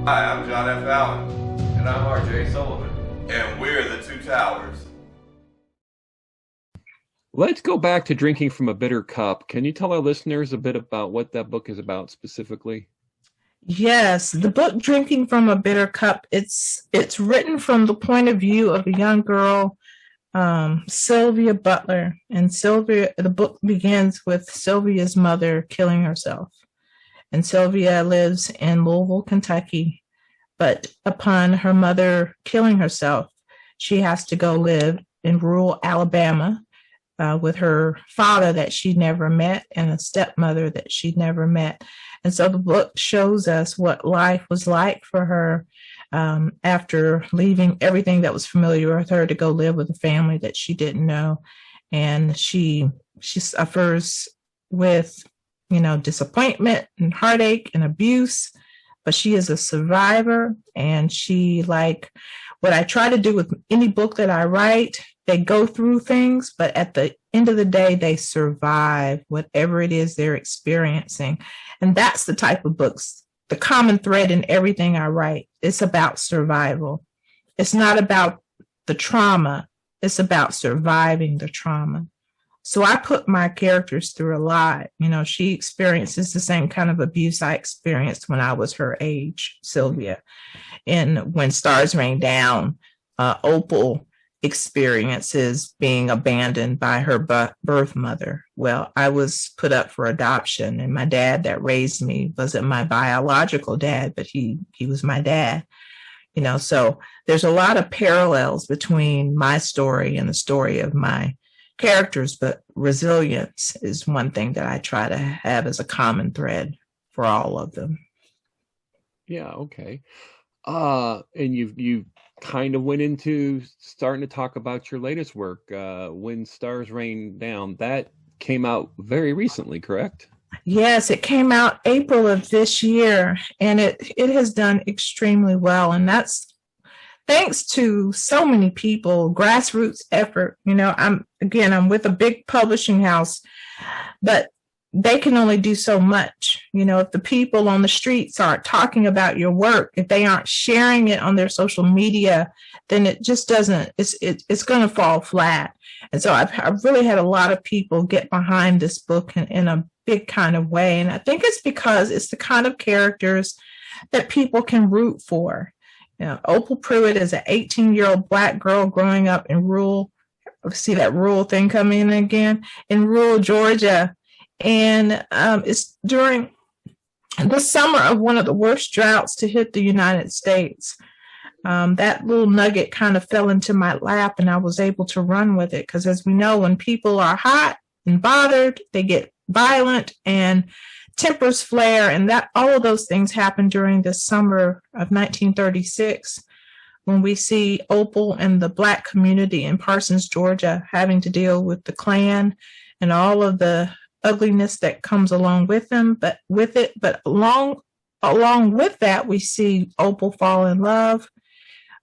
Hi, I'm John F. Allen. And I'm R.J. Sullivan. And we're the Two Towers. Let's go back to Drinking from a Bitter Cup. Can you tell our listeners a bit about what that book is about specifically? Yes, the book Drinking from a Bitter Cup, it's written from the point of view of a young girl, Sylvia Butler. And the book begins with Sylvia's mother killing herself. And Sylvia lives in Louisville, Kentucky. But upon her mother killing herself, she has to go live in rural Alabama with her father that she never met and a stepmother that she'd never met. And so the book shows us what life was like for her after leaving everything that was familiar with her to go live with a family that she didn't know. And she suffers with, disappointment and heartache and abuse, but she is a survivor. And she, like what I try to do with any book that I write, they go through things, but at the end of the day, they survive whatever it is they're experiencing. And that's the type of books, the common thread in everything I write. It's about survival. It's not about the trauma. It's about surviving the trauma. So I put my characters through a lot. She experiences the same kind of abuse I experienced when I was her age, Sylvia. And when Stars Rain Down, Opal experiences being abandoned by her birth mother. Well, I was put up for adoption, and my dad that raised me wasn't my biological dad, but he was my dad. So there's a lot of parallels between my story and the story of my characters, but resilience is one thing that I try to have as a common thread for all of them. Yeah, okay. And you kind of went into starting to talk about your latest work, When Stars Rain Down. That came out very recently, correct? Yes, it came out April of this year, and it has done extremely well. And that's thanks to so many people, grassroots effort. I'm with a big publishing house, but they can only do so much. If the people on the streets aren't talking about your work, if they aren't sharing it on their social media, then it just doesn't, it's going to fall flat. And so I've really had a lot of people get behind this book in a big kind of way. And I think it's because it's the kind of characters that people can root for. Opal Pruitt is an 18-year-old Black girl growing up in see that rural thing coming in again, in rural Georgia. And it's during the summer of one of the worst droughts to hit the United States. That little nugget kind of fell into my lap, and I was able to run with it. Because as we know, when people are hot and bothered, they get violent and tempers flare. And that all of those things happened during the summer of 1936, when we see Opal and the Black community in Parsons, Georgia, having to deal with the Klan and all of the ugliness that comes along with them, but along with that, we see Opal fall in love.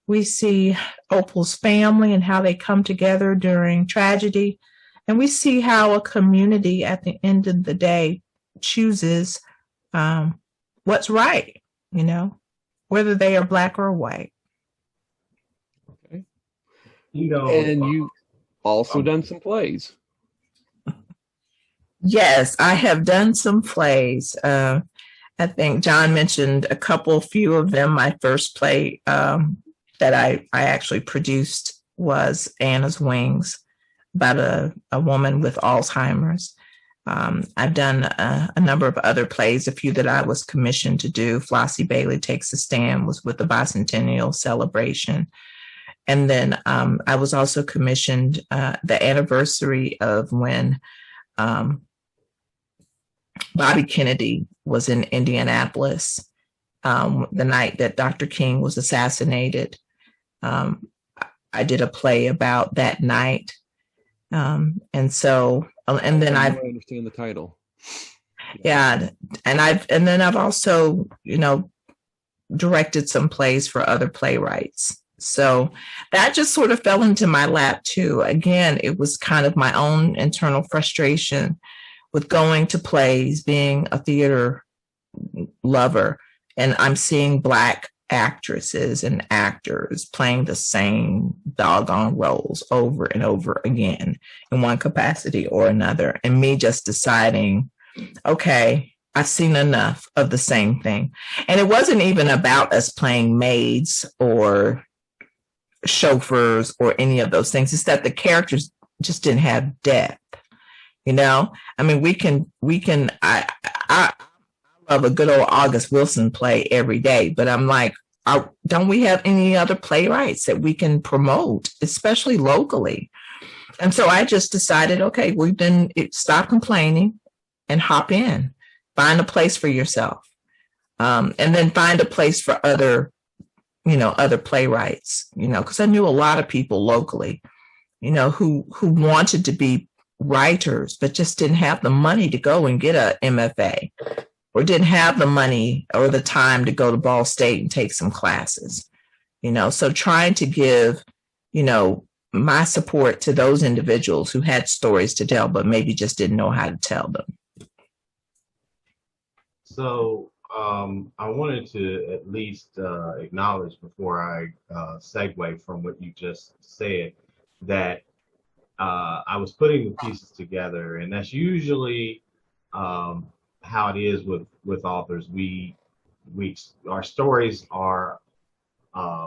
We see Opal's family and how they come together during tragedy. And we see how a community at the end of the day chooses what's right, whether they are Black or white. Okay. And you also done some plays. Yes, I have done some plays. I think John mentioned few of them. My first play that I actually produced was Anna's Wings, about a woman with Alzheimer's. I've done a number of other plays, a few that I was commissioned to do. Flossie Bailey Takes a Stand was with the bicentennial celebration. And then I was also commissioned the anniversary of when Bobby Kennedy was in Indianapolis, the night that Dr. King was assassinated. I did a play about that night. And then I understand the title. Yeah. And I've also, directed some plays for other playwrights. So that just sort of fell into my lap too. Again, it was kind of my own internal frustration with going to plays, being a theater lover, and I'm seeing Black actresses and actors playing the same doggone roles over and over again in one capacity or another. And me just deciding, okay, I've seen enough of the same thing. And it wasn't even about us playing maids or chauffeurs or any of those things. It's that the characters just didn't have depth. I mean, I love a good old August Wilson play every day, but I'm like, don't we have any other playwrights that we can promote, especially locally? And so I just decided, okay, stop complaining and hop in, find a place for yourself, and then find a place for other playwrights, because I knew a lot of people locally, who wanted to be writers, but just didn't have the money to go and get a MFA, or didn't have the money or the time to go to Ball State and take some classes, so trying to give, my support to those individuals who had stories to tell, but maybe just didn't know how to tell them. So I wanted to at least acknowledge before I segue from what you just said that I was putting the pieces together, and that's usually how it is with authors. Our stories are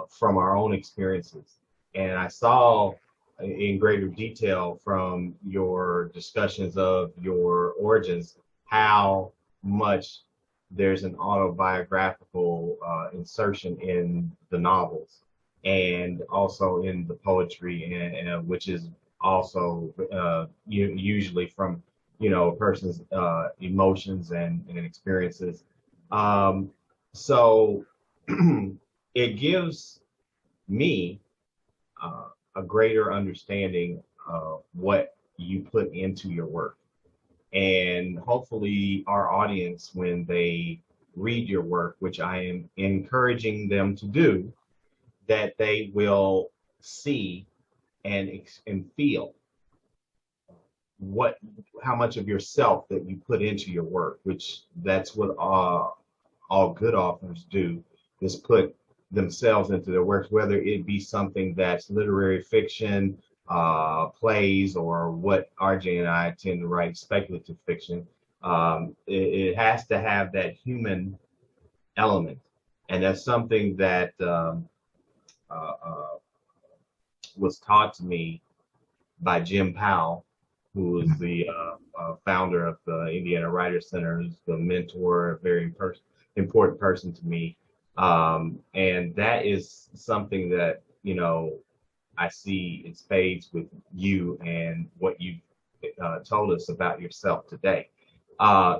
from our own experiences, and I saw in greater detail from your discussions of your origins how much there's an autobiographical insertion in the novels and also in the poetry, and which is also usually from a person's emotions and experiences. So it gives me a greater understanding of what you put into your work. And hopefully our audience, when they read your work, which I am encouraging them to do, that they will see and feel how much of yourself that you put into your work, which that's what all good authors do, is put themselves into their works, whether it be something that's literary fiction, plays, or what RJ and I tend to write, speculative fiction. It has to have that human element, and that's something that was taught to me by Jim Powell, who is the founder of the Indiana Writers Center, who's the mentor, a very important person to me. And that is something that, I see in spades with you and what you told us about yourself today.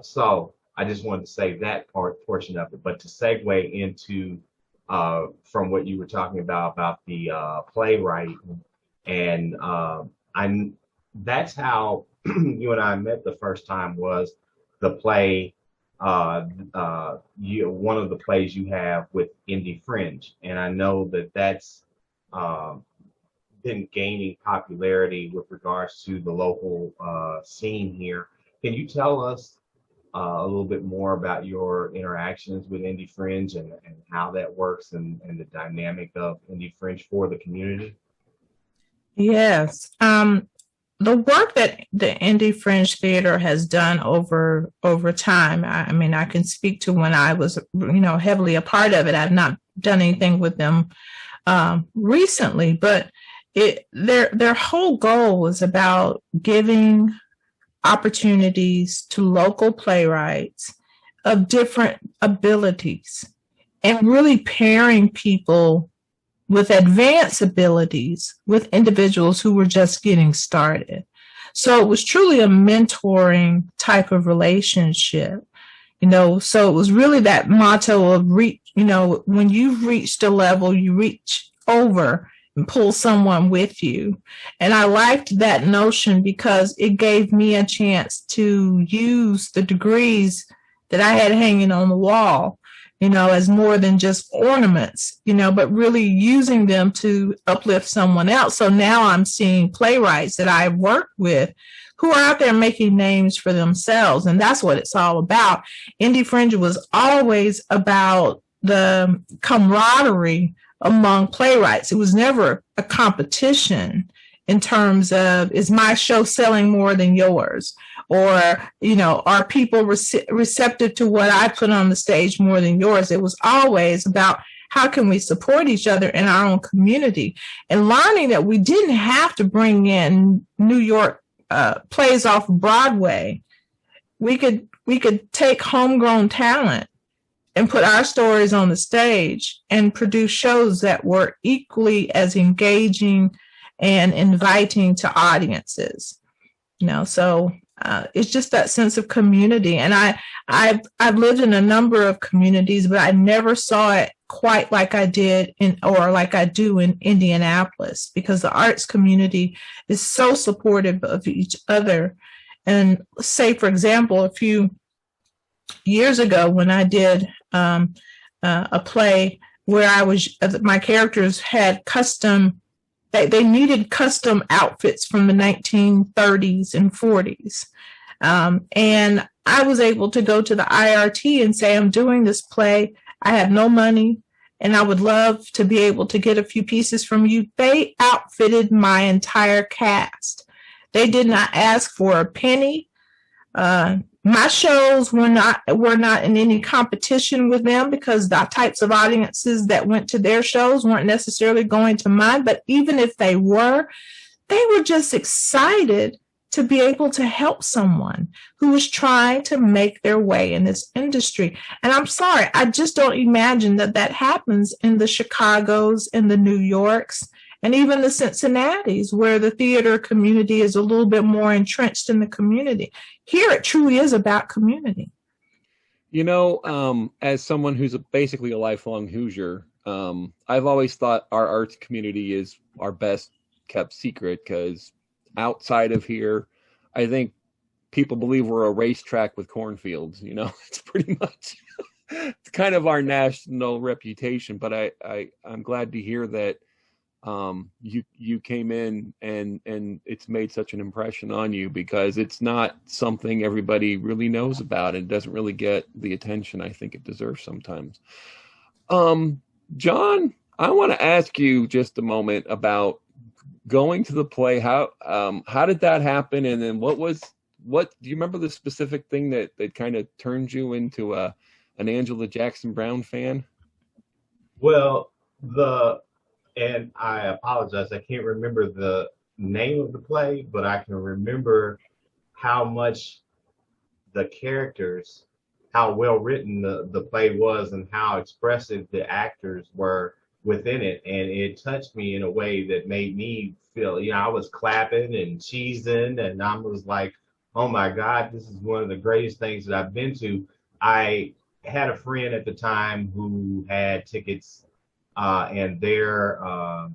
So I just wanted to say that portion of it, but to segue into from what you were talking about the playwright, and that's how you and I met the first time, was the play, one of the plays you have with Indie Fringe, and I know that's been gaining popularity with regards to the local scene here. Can you tell us a little bit more about your interactions with Indie Fringe and how that works and the dynamic of Indie Fringe for the community? Yes. The work that the Indie Fringe Theater has done over time, I mean, I can speak to when I was, heavily a part of it. I've not done anything with them recently, but their whole goal was about giving opportunities to local playwrights of different abilities and really pairing people with advanced abilities with individuals who were just getting started. So it was truly a mentoring type of relationship, so it was really that motto of when you've reached a level, you reach over and pull someone with you. And I liked that notion because it gave me a chance to use the degrees that I had hanging on the wall, as more than just ornaments, but really using them to uplift someone else. So now I'm seeing playwrights that I've worked with who are out there making names for themselves. And that's what it's all about. Indie Fringe was always about the camaraderie among playwrights. It was never a competition in terms of, is my show selling more than yours? Or, you know, are people receptive to what I put on the stage more than yours? It was always about how can we support each other in our own community, and learning that we didn't have to bring in New York plays off Broadway. We could take homegrown talent and put our stories on the stage and produce shows that were equally as engaging and inviting to audiences. You know, so it's just that sense of community. And I've lived in a number of communities, but I never saw it quite like I did like I do in Indianapolis, because the arts community is so supportive of each other. And say, for example, a few years ago when I did a play where my characters had they needed custom outfits from the 1930s and 40s. And I was able to go to the IRT and say, I'm doing this play. I have no money, and I would love to be able to get a few pieces from you. They outfitted my entire cast. They did not ask for a penny. My shows were not in any competition with them, because the types of audiences that went to their shows weren't necessarily going to mine. But even if they were just excited to be able to help someone who was trying to make their way in this industry. And I'm sorry, I just don't imagine that happens in the Chicagos and the New Yorks and even the Cincinnatis, where the theater community is a little bit more entrenched in the community. Here, it truly is about community. You know, as someone who's basically a lifelong Hoosier, I've always thought our arts community is our best kept secret, because outside of here, I think people believe we're a racetrack with cornfields. You know, it's pretty much it's kind of our national reputation. But I'm glad to hear that you came in and it's made such an impression on you, because it's not something everybody really knows about. It doesn't really get the attention I think it deserves sometimes. John, I want to ask you just a moment about going to the play. How did that happen? And then what do you remember the specific thing that kind of turned you into an Angela Jackson Brown fan? Well, and I apologize, I can't remember the name of the play, but I can remember how much the characters, how well written the play was, and how expressive the actors were within it. And it touched me in a way that made me feel, you know, I was clapping and cheesing, and I was like, oh my God, this is one of the greatest things that I've been to. I had a friend at the time who had tickets, and their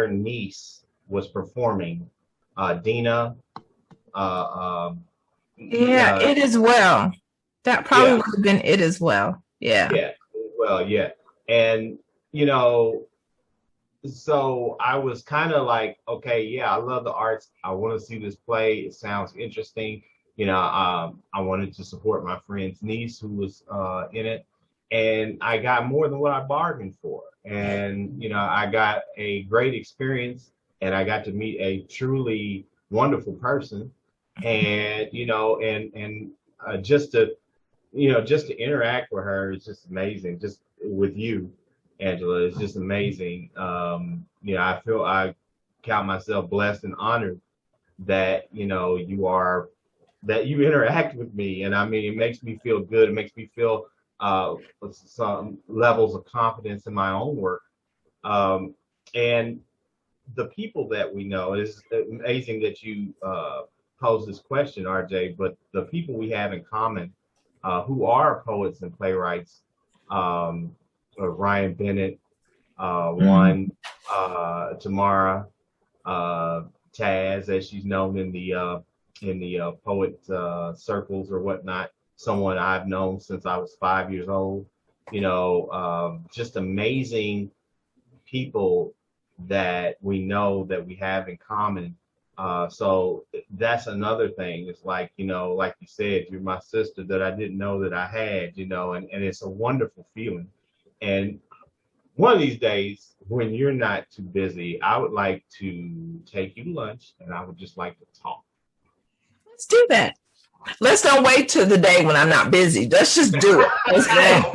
niece was performing, Dina. It as well. That probably would have been it as well. Yeah. Yeah. Well, yeah. And, you know, so I was kind of like, okay, yeah, I love the arts. I want to see this play. It sounds interesting. You know, I wanted to support my friend's niece who was in it. And I got more than what I bargained for. And, you know, I got a great experience, and I got to meet a truly wonderful person. And, you know, and just to interact with her is just amazing. Just with you, Angela, it's just amazing. You know, I count myself blessed and honored that, you know, that you interact with me. And I mean, it makes me feel good. It makes me feel some levels of confidence in my own work. And the people that we know, it's amazing that you pose this question, RJ, but the people we have in common who are poets and playwrights, Ryan Bennett, Tamara, Taz, as she's known in the poet circles or whatnot, someone I've known since I was 5 years old. You know, just amazing people that we know that we have in common. So that's another thing. It's like, like you said, you're my sister that I didn't know that I had, and it's a wonderful feeling. And one of these days, when you're not too busy, I would like to take you to lunch, and I would just like to talk. Let's do that. Let's don't wait till the day when I'm not busy. Let's just do it. Let's don't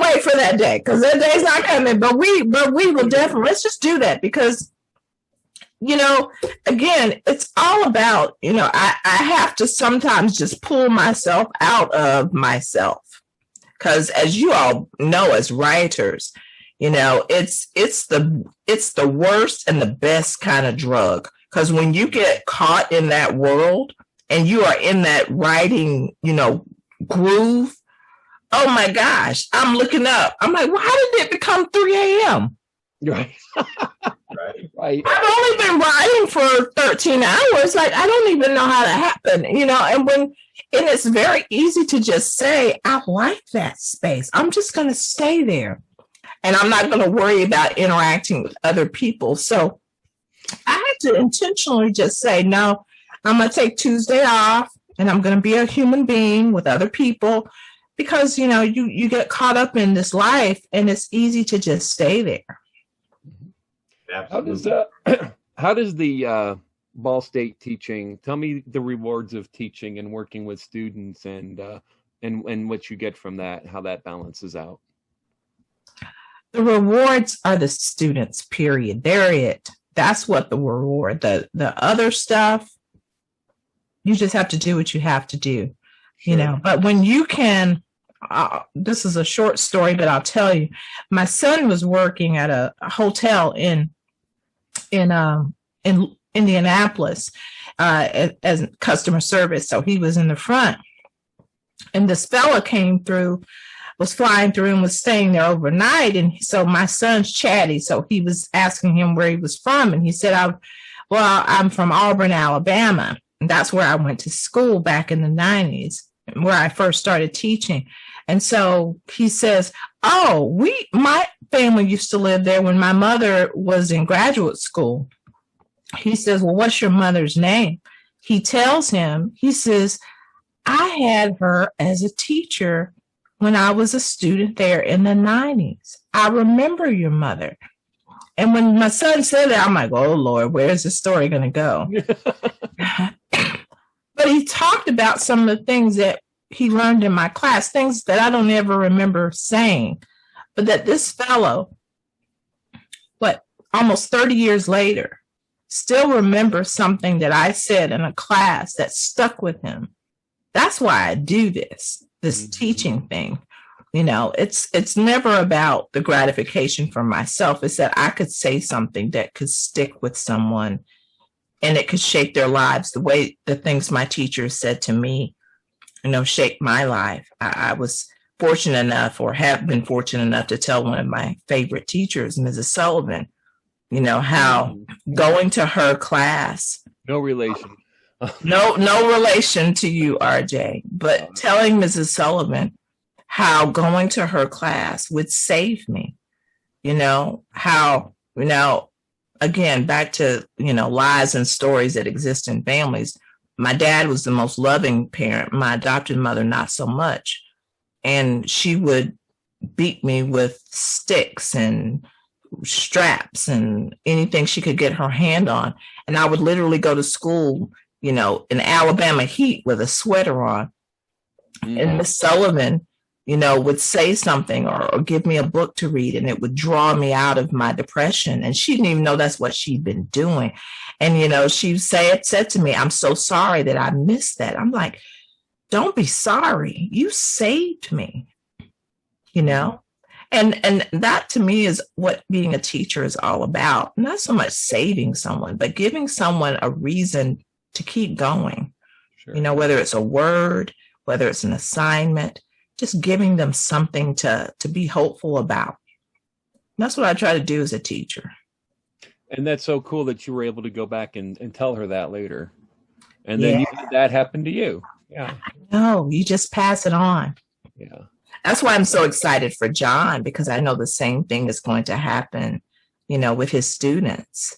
wait for that day, because that day's not coming. But we will definitely, let's just do that, because again, it's all about, I have to sometimes just pull myself out of myself, because as you all know, as writers, it's the worst and the best kind of drug, because when you get caught in that world and you are in that writing, groove, oh my gosh, I'm looking up. I'm like, well, how did it become 3 a.m.? Right. Right. I've only been writing for 13 hours. Like, I don't even know how that happened, and it's very easy to just say, I like that space. I'm just going to stay there. And I'm not going to worry about interacting with other people. So I had to intentionally just say, no, I'm going to take Tuesday off, and I'm going to be a human being with other people, because, you get caught up in this life, and it's easy to just stay there. Absolutely. How does the Ball State teaching, tell me the rewards of teaching and working with students, and what you get from that, how that balances out? The rewards are the students, period. They're it. That's what the reward. The other stuff, you just have to do what you have to do, Sure. But when you can, this is a short story, but I'll tell you. My son was working at a hotel in Indianapolis as customer service, so he was in the front. And this fella was flying through and was staying there overnight. And so my son's chatty, so he was asking him where he was from, and he said, I'm from Auburn, Alabama. And that's where I went to school back in the 90s, where I first started teaching. And so he says, my family used to live there when my mother was in graduate school. He says, well, what's your mother's name? He tells him, he says, I had her as a teacher when I was a student there in the 90s. I remember your mother. And when my son said that, I'm like, oh, Lord, where's the story going to go? But he talked about some of the things that he learned in my class, things that I don't ever remember saying, but that this fellow, almost 30 years later, still remembers something that I said in a class that stuck with him. That's why I do this teaching thing. It's never about the gratification for myself. It's that I could say something that could stick with someone, and it could shape their lives the way the things my teachers said to me, shaped my life. I was fortunate enough, or have been fortunate enough, to tell one of my favorite teachers, Mrs. Sullivan, how going to her class. No relation. No relation to you, RJ, but telling Mrs. Sullivan how going to her class would save me, how, again, back to, lies and stories that exist in families. My dad was the most loving parent, my adopted mother, not so much. And she would beat me with sticks and straps and anything she could get her hand on. And I would literally go to school, in Alabama heat with a sweater on. Mm-hmm. And Miss Sullivan, would say something or give me a book to read, and it would draw me out of my depression. And she didn't even know that's what she'd been doing. And, she said to me, I'm so sorry that I missed that. I'm like, don't be sorry. You saved me, And that to me is what being a teacher is all about. Not so much saving someone, but giving someone a reason to keep going. Sure. Whether it's a word, whether it's an assignment, just giving them something to be hopeful about. And that's what I try to do as a teacher. And that's so cool that you were able to go back and tell her that later. And then you had that happen to you. Yeah. No, you just pass it on. Yeah. That's why I'm so excited for John, because I know the same thing is going to happen with his students,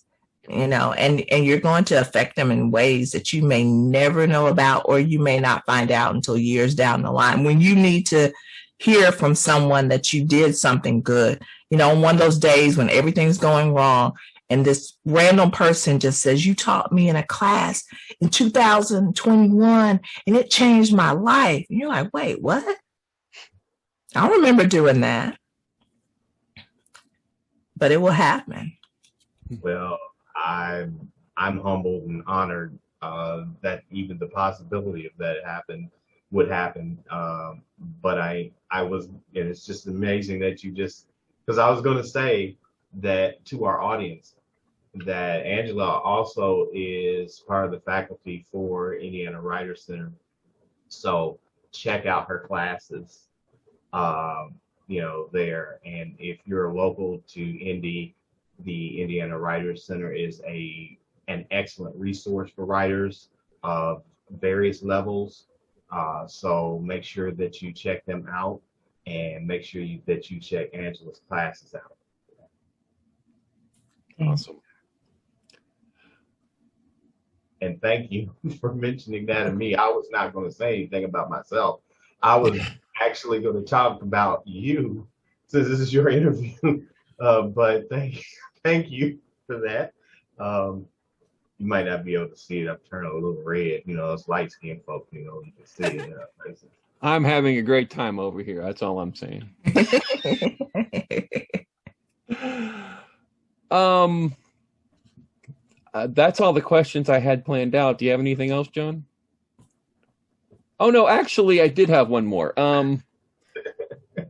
and you're going to affect them in ways that you may never know about, or you may not find out until years down the line when you need to hear from someone that you did something good. On one of those days when everything's going wrong and this random person just says, you taught me in a class in 2021 and it changed my life. And you're like, wait, what? I don't remember doing that. But it will happen. Well, I'm humbled and honored that even the possibility of that would happen. But I was, and it's just amazing that because I was going to say that to our audience, that Angela also is part of the faculty for Indiana Writers Center. So check out her classes, there. And if you're local to Indy, the Indiana Writers Center is an excellent resource for writers of various levels. So make sure that you check them out, and make sure that you check Angela's classes out. Awesome. And thank you for mentioning that to me. I was not going to say anything about myself. I was actually going to talk about you, since this is your interview. But thank you for that. You might not be able to see it. I'm turning a little red. It's light skinned folk. You can see it. I'm having a great time over here. That's all I'm saying. That's all the questions I had planned out. Do you have anything else, John? Oh no, actually, I did have one more.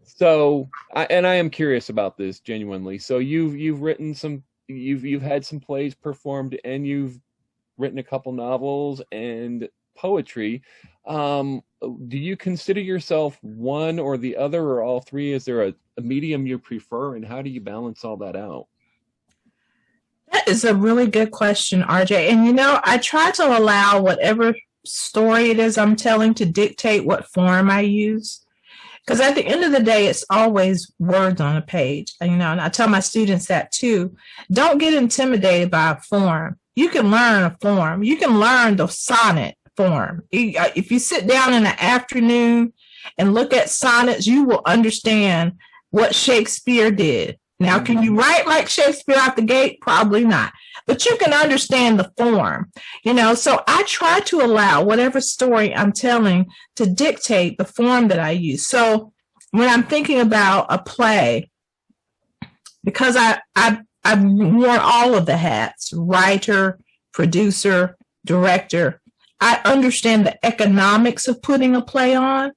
So I am curious about this genuinely. So you've written you've had some plays performed, and you've written a couple novels and poetry. Do you consider yourself one or the other, or all three? Is there a medium you prefer, and how do you balance all that out? That is a really good question, RJ. And I try to allow whatever story it is I'm telling to dictate what form I use. Because at the end of the day, it's always words on a page. And I tell my students that too. Don't get intimidated by a form. You can learn a form. You can learn the sonnet form. If you sit down in the afternoon and look at sonnets, you will understand what Shakespeare did. Now, can you write like Shakespeare out the gate? Probably not. But you can understand the form, So I try to allow whatever story I'm telling to dictate the form that I use. So when I'm thinking about a play, because I've worn all of the hats, writer, producer, director, I understand the economics of putting a play on.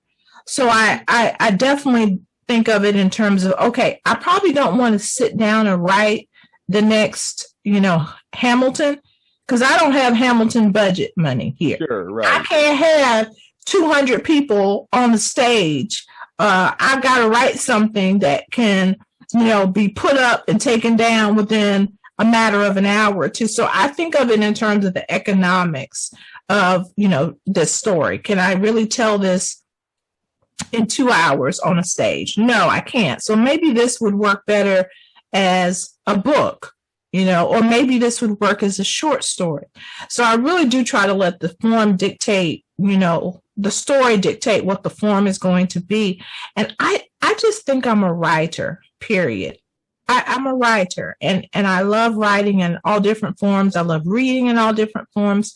So I definitely think of it in terms of, okay, I probably don't want to sit down and write the next, Hamilton, because I don't have Hamilton budget money here. Sure, right. I can't have 200 people on the stage. I've got to write something that can, be put up and taken down within a matter of an hour or two. So I think of it in terms of the economics of, this story. Can I really tell this in 2 hours on a stage? No, I can't. So maybe this would work better as a book, or maybe this would work as a short story. So I really do try to let the form dictate, the story dictate what the form is going to be. And I just think I'm a writer, period. I'm a writer, and I love writing in all different forms. I love reading in all different forms.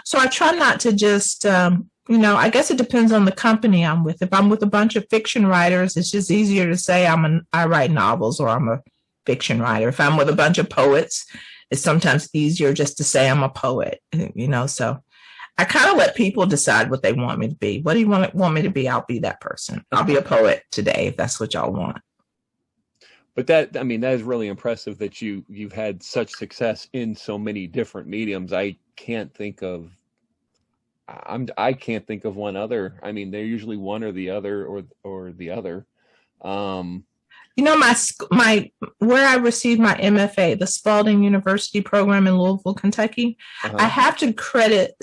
So I try not to just, I guess it depends on the company I'm with. If I'm with a bunch of fiction writers, it's just easier to say I write novels, or I'm a fiction writer. If I'm with a bunch of poets, it's sometimes easier just to say I'm a poet, so I kind of let people decide what they want me to be. What do you want me to be? I'll be that person. I'll be a poet today if that's what y'all want. But that is really impressive that you've had such success in so many different mediums. I can't think of one other. They're usually one or the other, or the other. My where I received my MFA, the Spalding University program in Louisville, Kentucky, I have to credit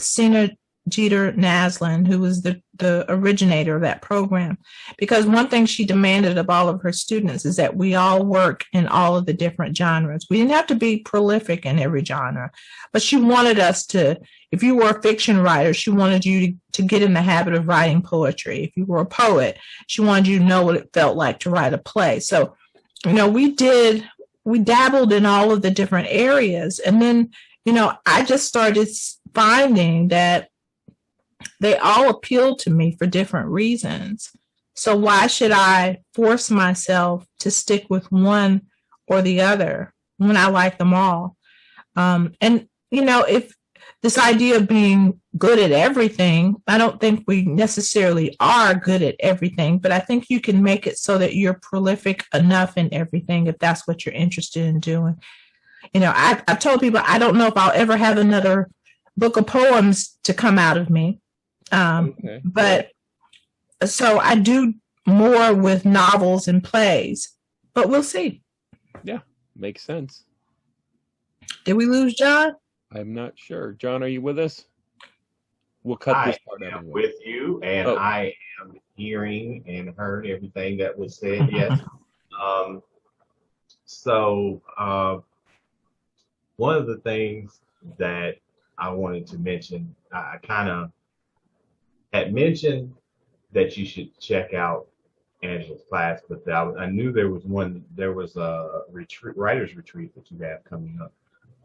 Jeter Naslin, who was the originator of that program. Because one thing she demanded of all of her students is that we all work in all of the different genres. We didn't have to be prolific in every genre, but she wanted us to, if you were a fiction writer, she wanted you to get in the habit of writing poetry. If you were a poet, she wanted you to know what it felt like to write a play. So, we dabbled in all of the different areas. And then, I just started finding that they all appeal to me for different reasons. So why should I force myself to stick with one or the other when I like them all? If this idea of being good at everything, I don't think we necessarily are good at everything, but I think you can make it so that you're prolific enough in everything if that's what you're interested in doing. I've told people I don't know if I'll ever have another book of poems to come out of me. Okay. But so I do more with novels and plays, but we'll see. Yeah, makes sense. Did we lose John? I'm not sure. John, are you with us? We'll cut this part out. I am with you, and I am hearing and heard everything that was said. Yes. One of the things that I wanted to mention, I kind of had mentioned that you should check out Angela's class, but I knew there was a writer's retreat that you have coming up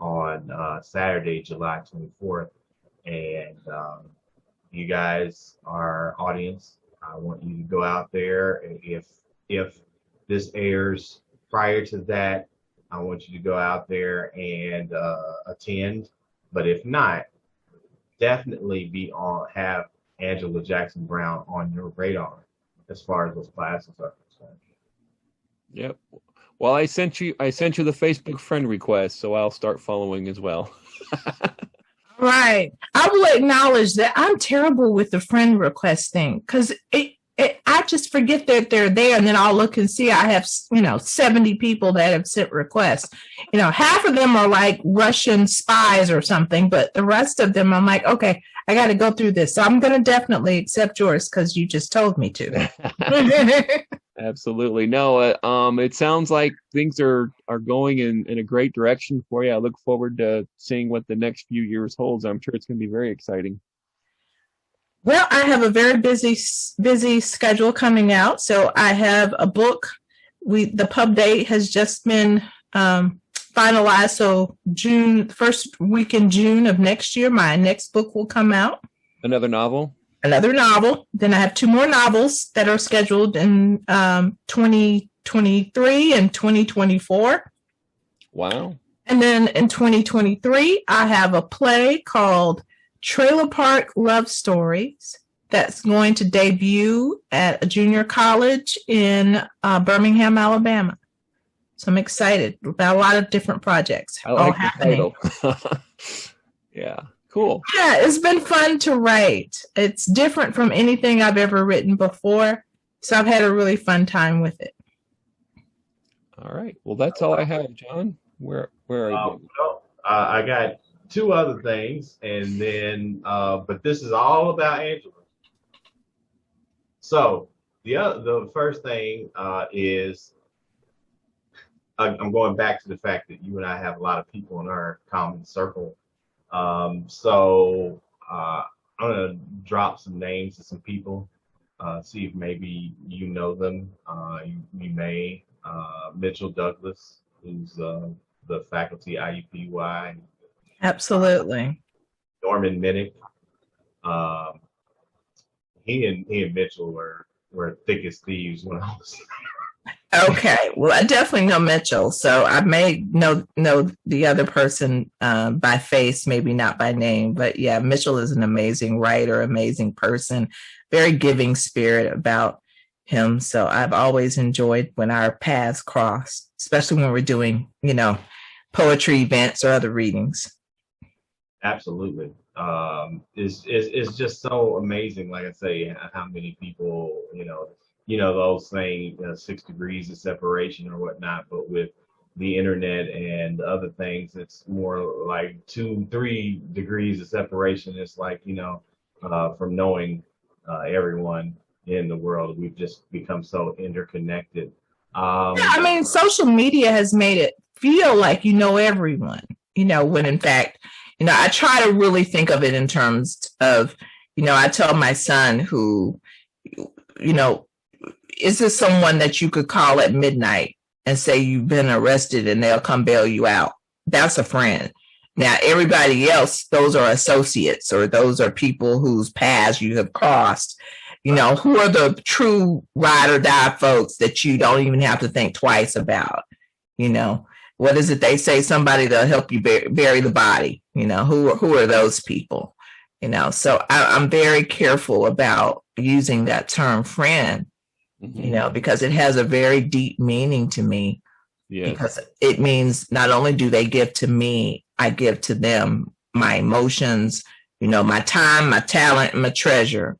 on Saturday, July 24th. And you guys, our audience, I want you to go out there. If this airs prior to that, I want you to go out there and attend. But if not, definitely have Angela Jackson Brown on your radar as far as those classes are concerned. Yep. Well, I sent you the Facebook friend request, so I'll start following as well. Right. I will acknowledge that I'm terrible with the friend request thing because I just forget that they're there, and then I'll look and see I have 70 people that have sent requests. Half of them are like Russian spies or something, but the rest of them I'm like, okay, I got to go through this. So I'm going to definitely accept yours because you just told me to. Absolutely. No, it sounds like things are going in a great direction for you. I look forward to seeing what the next few years holds. I'm sure it's going to be very exciting. Well, I have a very busy schedule coming out. So I have a book. The pub date has just been finalized. So first week in June of next year, my next book will come out. Another novel? Another novel. Then I have 2 more novels that are scheduled in 2023 and 2024. Wow. And then in 2023, I have a play called Trailer Park Love Stories that's going to debut at a junior college in Birmingham, Alabama. So I'm excited about a lot of different projects all happening. Yeah, cool. Yeah, it's been fun to write. It's different from anything I've ever written before. So I've had a really fun time with it. All right. Well, that's all I have, John. Where are you? I got 2 other things, and then, but this is all about Angela. So the first thing is, I'm going back to the fact that you and I have a lot of people in our common circle. So I'm gonna drop some names to some people, see if maybe you know them. You may, Mitchell Douglas, who's the faculty IUPUI. Absolutely. Norman Minnick. He and Mitchell were thick as thieves when I was. Okay. Well, I definitely know Mitchell, so I may know the other person by face, maybe not by name. But yeah, Mitchell is an amazing writer, amazing person, very giving spirit about him. So I've always enjoyed when our paths cross, especially when we're doing, poetry events or other readings. Absolutely. It's just so amazing, like I say, how many people, those things, 6 degrees of separation or whatnot, but with the internet and other things, it's more like 2-3 degrees of separation. It's like, from knowing everyone in the world. We've just become so interconnected. Yeah, I mean, social media has made it feel like you know everyone, when in fact, I try to really think of it in terms of, I tell my son who, is this someone that you could call at midnight and say you've been arrested and they'll come bail you out? That's a friend. Now, everybody else, those are associates or those are people whose paths you have crossed. Who are the true ride or die folks that you don't even have to think twice about? What is it they say? Somebody that'll help you bury the body. Who are those people? So I'm very careful about using that term friend, because it has a very deep meaning to me. Yes. Because it means not only do they give to me, I give to them my emotions, my time, my talent, and my treasure.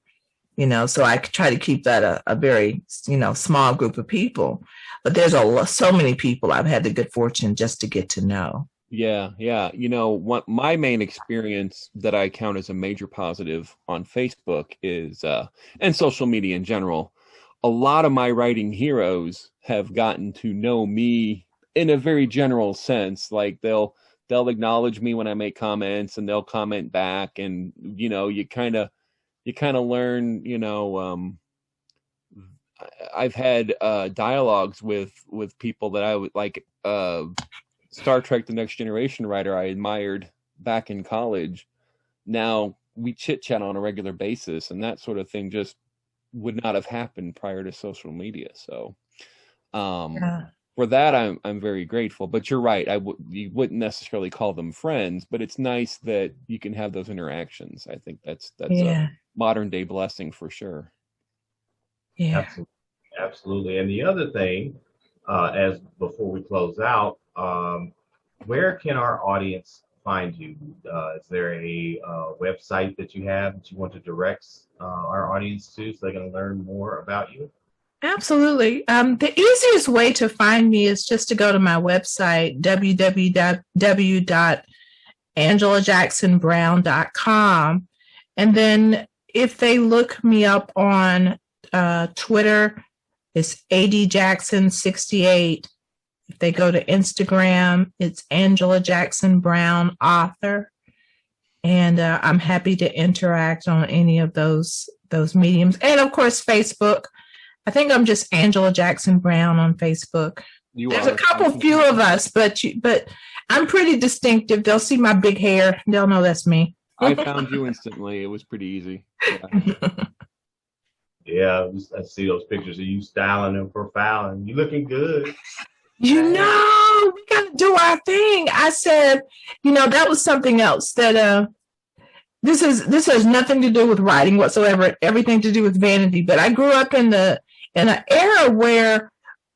So I try to keep that a very, small group of people. But there's so many people I've had the good fortune just to get to know. Yeah. What my main experience that I count as a major positive on Facebook is, and social media in general, a lot of my writing heroes have gotten to know me in a very general sense. Like they'll acknowledge me when I make comments and they'll comment back, and you kind of learn, I've had dialogues with people that I would like, Star Trek: The Next Generation writer I admired back in college. Now we chit chat on a regular basis, and that sort of thing just would not have happened prior to social media. So for that, I'm very grateful. But you're right. You wouldn't necessarily call them friends, but it's nice that you can have those interactions. I think that's a modern day blessing for sure. Yeah, absolutely. And the other thing, as before we close out, where can our audience find you? Is there a website that you have that you want to direct our audience to so they can learn more about you? Absolutely. The easiest way to find me is just to go to my website, www.angelajacksonbrown.com. And then if they look me up on Twitter, it's ADJackson68. If they go to Instagram, it's Angela Jackson Brown author. And I'm happy to interact on any of those mediums. And of course, Facebook. I think I'm just Angela Jackson Brown on Facebook. There's a few of us, but I'm pretty distinctive. They'll see my big hair. They'll know that's me. I found you instantly. It was pretty easy. Yeah, I see those pictures of you styling and profiling. You looking good. We got to do our thing. I said, that was something else that this has nothing to do with writing whatsoever, everything to do with vanity. But I grew up in an era where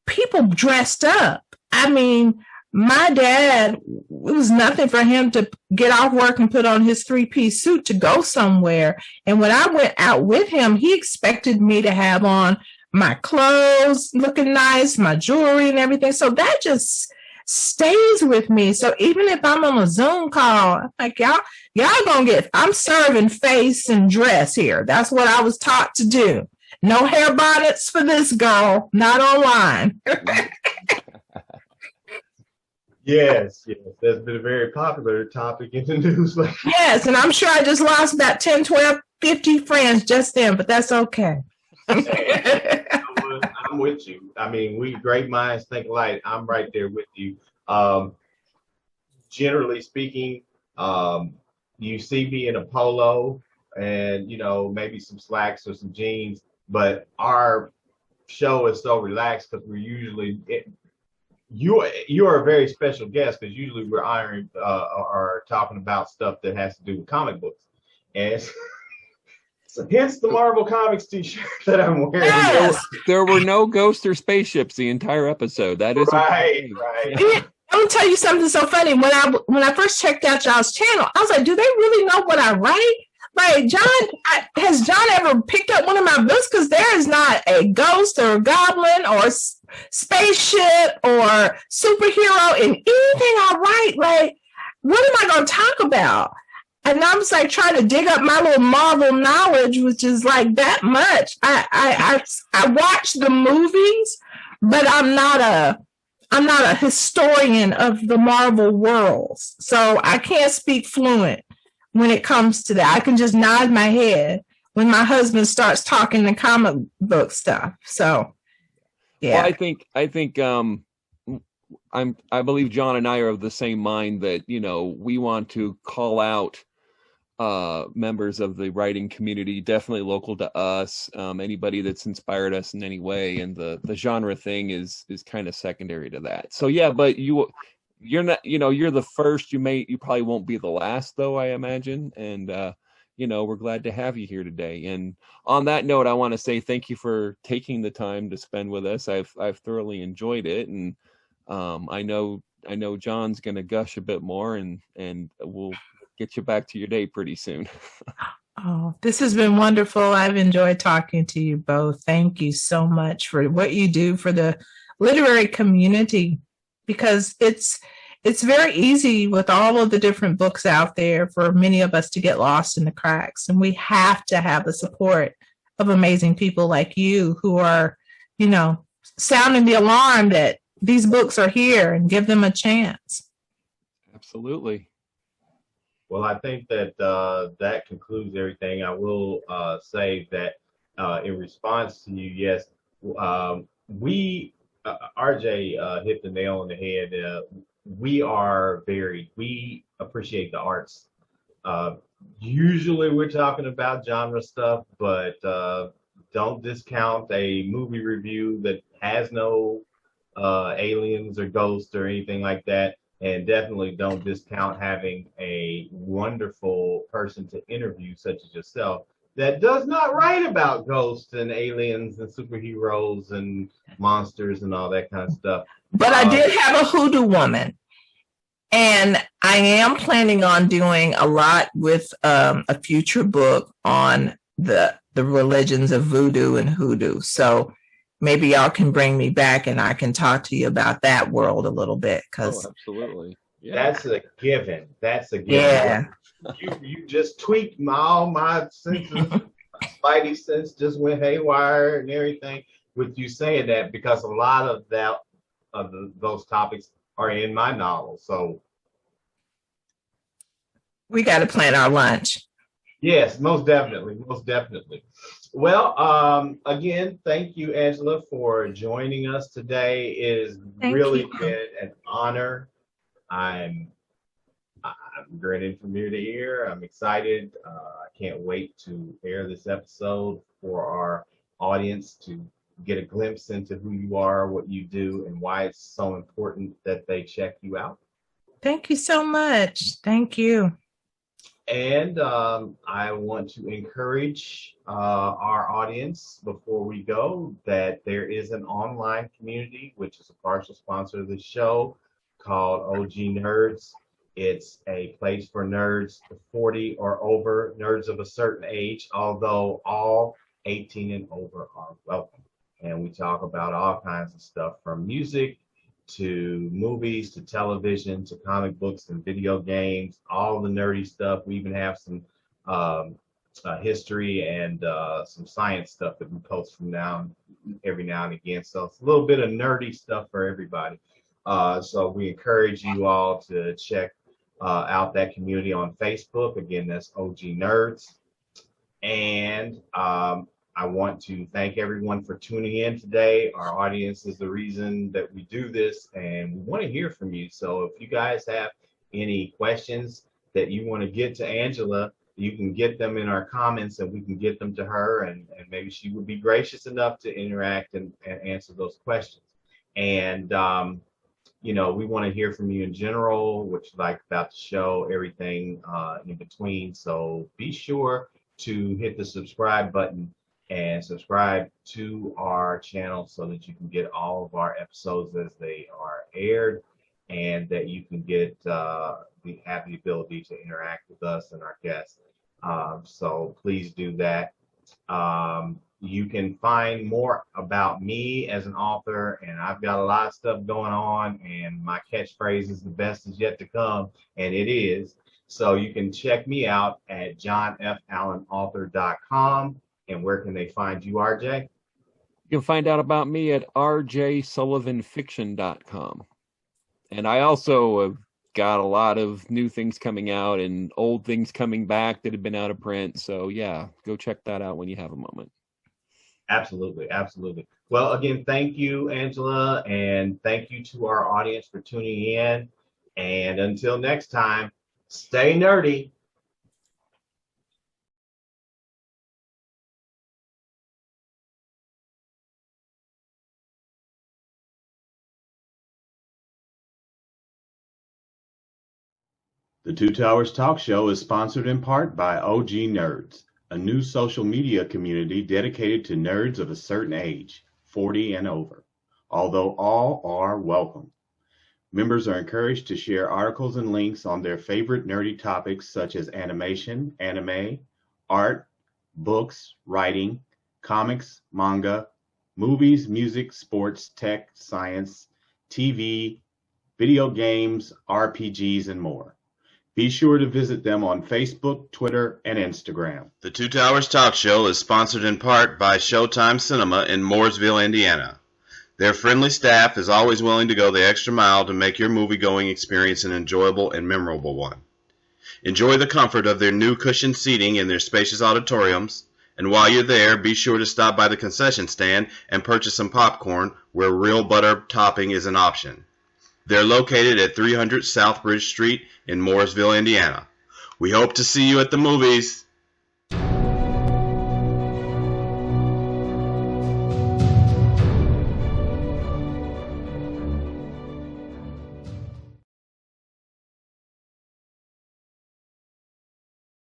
people dressed up. I mean, my dad, it was nothing for him to get off work and put on his 3-piece suit to go somewhere. And when I went out with him, he expected me to have on my clothes looking nice, my jewelry and everything. So that just stays with me. So even if I'm on a Zoom call, I'm like, y'all I'm serving face and dress here. That's what I was taught to do. No hair bonnets for this girl, not online. Yes, that's been a very popular topic in the news. Yes, and I'm sure I just lost about 10, 12, 50 friends just then, but that's okay. I'm with you. I mean, we great minds think alike. I'm right there with you. Generally speaking, you see me in a polo and, maybe some slacks or some jeans, but our show is so relaxed because we're usually you are a very special guest because usually we're honoring or talking about stuff that has to do with comic books, and so hence the Marvel Comics T-shirt that I'm wearing. Yes. There were no ghosts or spaceships the entire episode. That is right. Let me tell you something so funny. When I first checked out y'all's channel, I was like, do they really know what I write? Like, has John ever picked up one of my books? Because there is not a ghost or a goblin or spaceship or superhero in anything I write. Like, what am I going to talk about? And I was like trying to dig up my little Marvel knowledge, which is like that much. I watch the movies, but I'm not a historian of the Marvel worlds. So I can't speak fluent when it comes to that. I can just nod my head when my husband starts talking the comic book stuff. So yeah. Well, I believe John and I are of the same mind that, we want to call out members of the writing community, definitely local to us, anybody that's inspired us in any way, and the genre thing is kind of secondary to that. So yeah, but you're not, you're the first. You probably won't be the last, though, I imagine. And we're glad to have you here today. And on that note, I want to say thank you for taking the time to spend with us. I've thoroughly enjoyed it, and I know John's going to gush a bit more, and we'll get you back to your day pretty soon. Oh, this has been wonderful. I've enjoyed talking to you both. Thank you so much for what you do for the literary community, because it's very easy with all of the different books out there for many of us to get lost in the cracks. And we have to have the support of amazing people like you who are, sounding the alarm that these books are here and give them a chance. Absolutely. Well, I think that that concludes everything. I will say that in response to you, yes, we, RJ hit the nail on the head. We are we appreciate the arts. Usually we're talking about genre stuff, but don't discount a movie review that has no aliens or ghosts or anything like that. And definitely don't discount having a wonderful person to interview, such as yourself, that does not write about ghosts and aliens and superheroes and monsters and all that kind of stuff. But I did have a hoodoo woman. And I am planning on doing a lot with a future book on the religions of voodoo and hoodoo. So maybe y'all can bring me back and I can talk to you about that world a little bit. Absolutely. Yeah. That's a given. Yeah. You just tweaked all my senses. My spidey sense just went haywire and everything with you saying that, because a lot of those topics are in my novel. So we got to plan our lunch. Yes, most definitely. Well, again, thank you, Angela, for joining us today. It has really been an honor. I'm grinning from ear to ear. I'm excited. I can't wait to air this episode for our audience to get a glimpse into who you are, what you do, and why it's so important that they check you out. Thank you so much. Thank you. And I want to encourage our audience before we go that there is an online community, which is a partial sponsor of the show, called OG Nerds. It's a place for nerds 40 or over, nerds of a certain age, although all 18 and over are welcome. And we talk about all kinds of stuff, from music to movies, to television, to comic books and video games, all the nerdy stuff. We even have some history and some science stuff that we post from every now and again. So it's a little bit of nerdy stuff for everybody. So we encourage you all to check out that community on Facebook. Again, that's OG Nerds. And I want to thank everyone for tuning in today. Our audience is the reason that we do this, and we want to hear from you. So if you guys have any questions that you want to get to Angela, you can get them in our comments and we can get them to her, and maybe she would be gracious enough to interact and answer those questions. And, we want to hear from you in general, what you like about the show, everything in between. So be sure to hit the subscribe button and subscribe to our channel so that you can get all of our episodes as they are aired, and that you can get have the ability to interact with us and our guests. So please do that. You can find more about me as an author, and I've got a lot of stuff going on, and my catchphrase is "the best is yet to come," and it is. So you can check me out at johnfallenauthor.com. And where can they find you, RJ? You can find out about me at rjsullivanfiction.com. And I also have got a lot of new things coming out and old things coming back that have been out of print. So yeah, go check that out when you have a moment. Absolutely, absolutely. Well, again, thank you, Angela, and thank you to our audience for tuning in. And until next time, stay nerdy. The Two Towers Talk Show is sponsored in part by OG Nerds, a new social media community dedicated to nerds of a certain age, 40 and over, although all are welcome. Members are encouraged to share articles and links on their favorite nerdy topics such as animation, anime, art, books, writing, comics, manga, movies, music, sports, tech, science, TV, video games, RPGs, and more. Be sure to visit them on Facebook, Twitter, and Instagram. The Two Towers Talk Show is sponsored in part by Showtime Cinema in Mooresville, Indiana. Their friendly staff is always willing to go the extra mile to make your movie-going experience an enjoyable and memorable one. Enjoy the comfort of their new cushioned seating in their spacious auditoriums, and while you're there, be sure to stop by the concession stand and purchase some popcorn where real butter topping is an option. They're located at 300 South Bridge Street in Mooresville, Indiana. We hope to see you at the movies.